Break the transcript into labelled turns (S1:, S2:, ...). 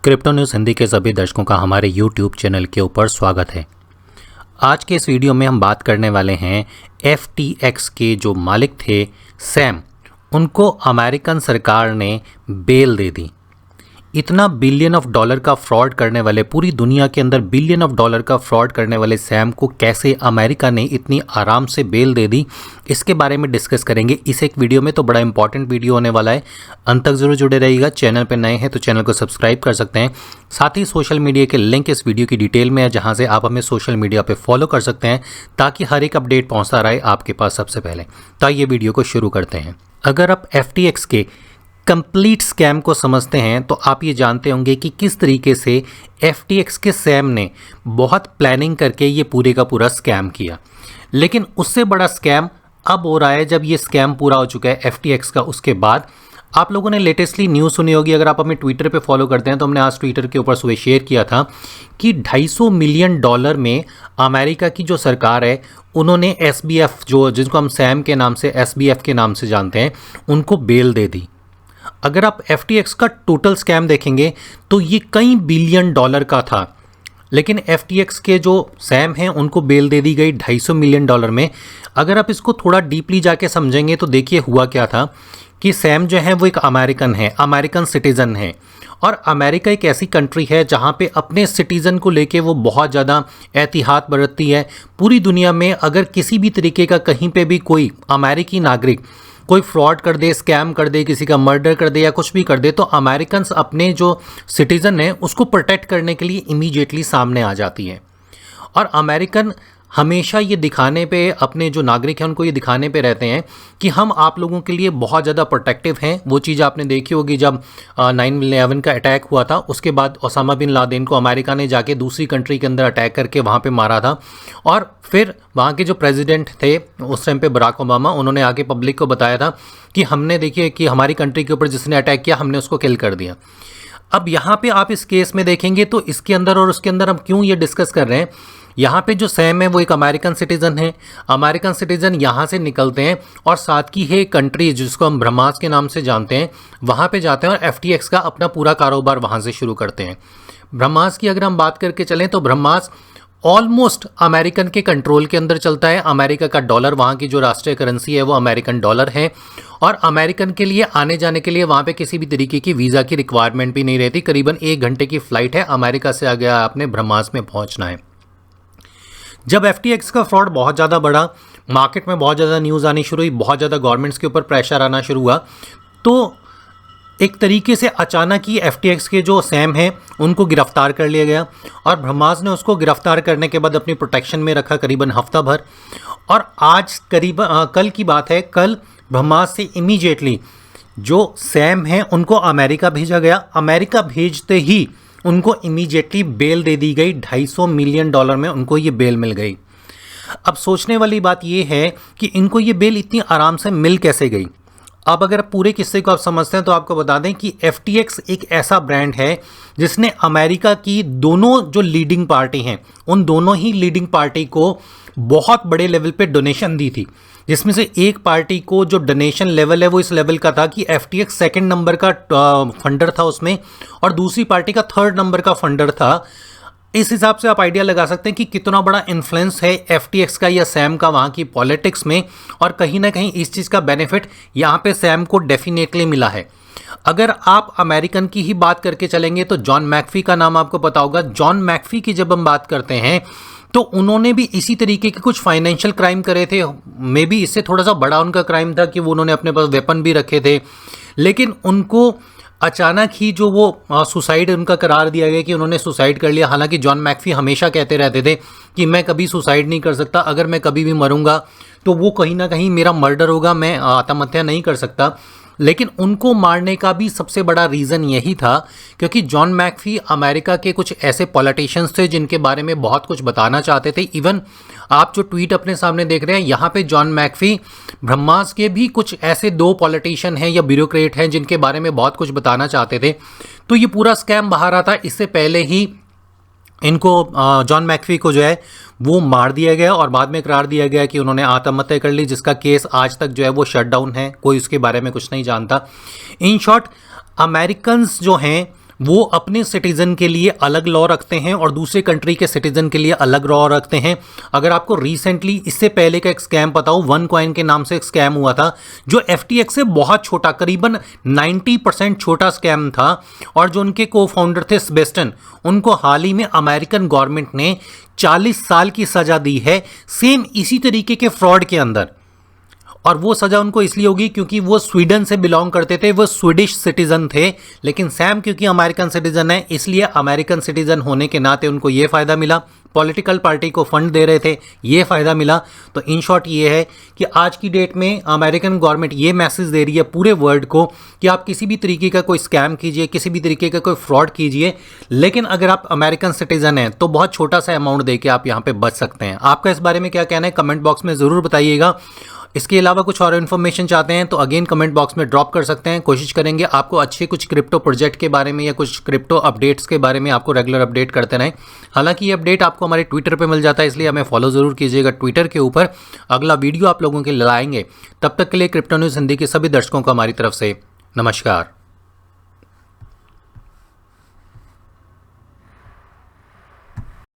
S1: Crypto news Hindi के सभी दर्शकों का हमारे यूट्यूब चैनल के ऊपर स्वागत है। आज के इस वीडियो में हम बात करने वाले हैं FTX के जो मालिक थे सैम, उनको अमेरिकन सरकार ने बेल दे दी। इतना बिलियन ऑफ डॉलर का फ्रॉड करने वाले, पूरी दुनिया के अंदर बिलियन ऑफ डॉलर का फ्रॉड करने वाले सैम को कैसे अमेरिका ने इतनी आराम से बेल दे दी, इसके बारे में डिस्कस करेंगे इस एक वीडियो में। तो बड़ा इंपॉर्टेंट वीडियो होने वाला है, अंत तक जरूर जुड़े रहिएगा। चैनल पर नए हैं तो चैनल को सब्सक्राइब कर सकते हैं। साथ ही सोशल मीडिया के लिंक इस वीडियो की डिटेल में है, जहाँ से आप हमें सोशल मीडिया पर फॉलो कर सकते हैं ताकि हर एक अपडेट पहुँचता रहे आपके पास सबसे पहले। तो आइए वीडियो को शुरू करते हैं। अगर आप FTX के कंप्लीट स्कैम को समझते हैं तो आप ये जानते होंगे कि किस तरीके से FTX के सैम ने बहुत प्लानिंग करके ये पूरे का पूरा स्कैम किया। लेकिन उससे बड़ा स्कैम अब हो रहा है जब ये स्कैम पूरा हो चुका है FTX का। उसके बाद आप लोगों ने लेटेस्टली न्यूज़ सुनी होगी, अगर आप हमें ट्विटर पे फॉलो करते हैं तो हमने आज ट्विटर के ऊपर सुबह शेयर किया था कि $250 मिलियन में अमेरिका की जो सरकार है उन्होंने SBF, जो जिनको हम सैम के नाम से SBF के नाम से जानते हैं, उनको बेल दे दी। अगर आप FTX का टोटल स्कैम देखेंगे तो ये कई बिलियन डॉलर का था, लेकिन FTX के जो सैम हैं उनको बेल दे दी गई $250 मिलियन में। अगर आप इसको थोड़ा डीपली जाके समझेंगे तो देखिए हुआ क्या था कि सैम जो है वो एक अमेरिकन है, अमेरिकन सिटीज़न है। और अमेरिका एक ऐसी कंट्री है जहाँ पे अपने सिटीज़न को लेके वो बहुत ज़्यादा एहतियात बरतती है। पूरी दुनिया में अगर किसी भी तरीके का कहीं पे भी कोई अमेरिकी नागरिक कोई फ्रॉड कर दे, स्कैम कर दे, किसी का मर्डर कर दे या कुछ भी कर दे, तो अमेरिकन्स अपने जो सिटीज़न है उसको प्रोटेक्ट करने के लिए इमीडिएटली सामने आ जाती है। और अमेरिकन हमेशा ये दिखाने पे, अपने जो नागरिक हैं उनको ये दिखाने पे रहते हैं कि हम आप लोगों के लिए बहुत ज़्यादा प्रोटेक्टिव हैं। वो चीज़ आपने देखी होगी जब 9/11 का अटैक हुआ था, उसके बाद ओसामा बिन लादेन को अमेरिका ने जाके दूसरी कंट्री के अंदर अटैक करके वहाँ पे मारा था। और फिर वहाँ के जो प्रेसिडेंट थे उस टाइम पे बराक ओबामा, उन्होंने आके पब्लिक को बताया था कि हमने देखिए कि हमारी कंट्री के ऊपर जिसने अटैक किया हमने उसको किल कर दिया। अब यहाँ पे आप इस केस में देखेंगे तो इसके अंदर और उसके अंदर हम क्यों ये डिस्कस कर रहे हैं। यहाँ पे जो सैम है वो एक अमेरिकन सिटीज़न है। अमेरिकन सिटीज़न यहाँ से निकलते हैं और साथ की है कंट्री जिसको हम ब्रह्मास के नाम से जानते हैं, वहाँ पे जाते हैं और FTX का अपना पूरा कारोबार वहाँ से शुरू करते हैं। ब्रह्मास की अगर हम बात करके चलें तो ब्रह्मास ऑलमोस्ट अमेरिकन के कंट्रोल के अंदर चलता है। अमेरिका का डॉलर, वहाँ की जो राष्ट्रीय करेंसी है वो अमेरिकन डॉलर है। और अमेरिकन के लिए आने जाने के लिए वहाँ पे किसी भी तरीके की वीज़ा की रिक्वायरमेंट भी नहीं रहती। करीबन 1 घंटे की फ़्लाइट है, अमेरिका से आगे आपने ब्रह्मास में पहुँचना है। जब FTX का फ्रॉड बहुत ज़्यादा बढ़ा, मार्केट में बहुत ज़्यादा न्यूज़ आनी शुरू हुई, बहुत ज़्यादा गवर्नमेंट्स के ऊपर प्रेशर आना शुरू हुआ, तो एक तरीके से अचानक ही FTX के जो सैम हैं उनको गिरफ्तार कर लिया गया। और ब्रह्मास ने उसको गिरफ्तार करने के बाद अपनी प्रोटेक्शन में रखा करीबन हफ्ता भर। और आज कल की बात है, कल ब्रह्मास से इमीडिएटली जो सैम हैं उनको अमेरिका भेजा गया। अमेरिका भेजते ही उनको इमीडिएटली बेल दे दी गई। $250 मिलियन में उनको ये बेल मिल गई। अब सोचने वाली बात ये है कि इनको ये बेल इतनी आराम से मिल कैसे गई। अब अगर पूरे किस्से को आप समझते हैं तो आपको बता दें कि FTX एक ऐसा ब्रांड है जिसने अमेरिका की दोनों जो लीडिंग पार्टी हैं उन दोनों ही लीडिंग पार्टी को बहुत बड़े लेवल पे डोनेशन दी थी, जिसमें से एक पार्टी को जो डोनेशन लेवल है वो इस लेवल का था कि FTX सेकंड नंबर का फंडर था उसमें और दूसरी पार्टी का 3rd नंबर का फंडर था। इस हिसाब से आप आइडिया लगा सकते हैं कि कितना बड़ा इन्फ्लुएंस है FTX का या सैम का वहाँ की पॉलिटिक्स में। और कहीं ना कहीं इस चीज़ का बेनिफिट यहाँ पे सैम को डेफिनेटली मिला है। अगर आप अमेरिकन की ही बात करके चलेंगे तो जॉन मैकफी का नाम आपको पता होगा। जॉन मैकफी की जब हम बात करते हैं तो उन्होंने भी इसी तरीके के कुछ फाइनेंशियल क्राइम करे थे। मे बी इससे थोड़ा सा बड़ा उनका क्राइम था कि वो उन्होंने अपने पास वेपन भी रखे थे, लेकिन उनको अचानक ही जो वो सुसाइड उनका करार दिया गया कि उन्होंने सुसाइड कर लिया। हालांकि जॉन मैकफी हमेशा कहते रहते थे कि मैं कभी सुसाइड नहीं कर सकता, अगर मैं कभी भी मरूंगा तो वो कहीं ना कहीं मेरा मर्डर होगा, मैं आत्महत्या नहीं कर सकता। लेकिन उनको मारने का भी सबसे बड़ा रीज़न यही था क्योंकि जॉन मैकफी अमेरिका के कुछ ऐसे पॉलिटिशियंस थे जिनके बारे में बहुत कुछ बताना चाहते थे। इवन आप जो ट्वीट अपने सामने देख रहे हैं यहाँ पे जॉन मैकफी ब्रह्मास के भी कुछ ऐसे 2 पॉलिटिशियन हैं या ब्यूरोक्रेट हैं जिनके बारे में बहुत कुछ बताना चाहते थे। तो ये पूरा स्कैम बाहर आता, इससे पहले ही इनको जॉन मैकफी को जो है वो मार दिया गया और बाद में करार दिया गया कि उन्होंने आत्महत्या कर ली, जिसका केस आज तक जो है वो शट डाउन है, कोई उसके बारे में कुछ नहीं जानता। इन शॉर्ट अमेरिकन्स जो हैं वो अपने सिटीजन के लिए अलग लॉ रखते हैं और दूसरे कंट्री के सिटीजन के लिए अलग लॉ रखते हैं। अगर आपको रिसेंटली इससे पहले का एक स्कैम पता हो, वन कॉइन के नाम से एक स्कैम हुआ था जो FTX से बहुत छोटा, करीबन 90% छोटा स्कैम था, और जो उनके को फाउंडर थे सेबेस्टियन, उनको हाल ही में अमेरिकन गवर्नमेंट ने 40 साल की सजा दी है सेम इसी तरीके के फ्रॉड के अंदर। और वो सज़ा उनको इसलिए होगी क्योंकि वो स्वीडन से बिलोंग करते थे, वो स्वीडिश सिटीज़न थे। लेकिन सैम क्योंकि अमेरिकन सिटीज़न है, इसलिए अमेरिकन सिटीज़न होने के नाते उनको ये फ़ायदा मिला, पॉलिटिकल पार्टी को फंड दे रहे थे, ये फ़ायदा मिला। तो इन शॉर्ट ये है कि आज की डेट में अमेरिकन गवर्नमेंट ये मैसेज दे रही है पूरे वर्ल्ड को कि आप किसी भी तरीके का कोई स्कैम कीजिए, किसी भी तरीके का कोई फ्रॉड कीजिए, लेकिन अगर आप अमेरिकन सिटीज़न हैं तो बहुत छोटा सा अमाउंट दे के आप यहाँ पे बच सकते हैं। आपका इस बारे में क्या कहना है, कमेंट बॉक्स में ज़रूर बताइएगा। इसके अलावा कुछ और इन्फॉर्मेशन चाहते हैं तो अगेन कमेंट बॉक्स में ड्रॉप कर सकते हैं। कोशिश करेंगे आपको अच्छे कुछ क्रिप्टो प्रोजेक्ट के बारे में या कुछ क्रिप्टो अपडेट्स के बारे में आपको रेगुलर अपडेट करते रहें। हालांकि ये अपडेट आपको हमारे ट्विटर पे मिल जाता है, इसलिए हमें फॉलो ज़रूर कीजिएगा ट्विटर के ऊपर। अगला वीडियो आप लोगों के लिए लाएंगे। तब तक के लिए क्रिप्टो न्यूज़ हिंदी के सभी दर्शकों को हमारी तरफ से नमस्कार।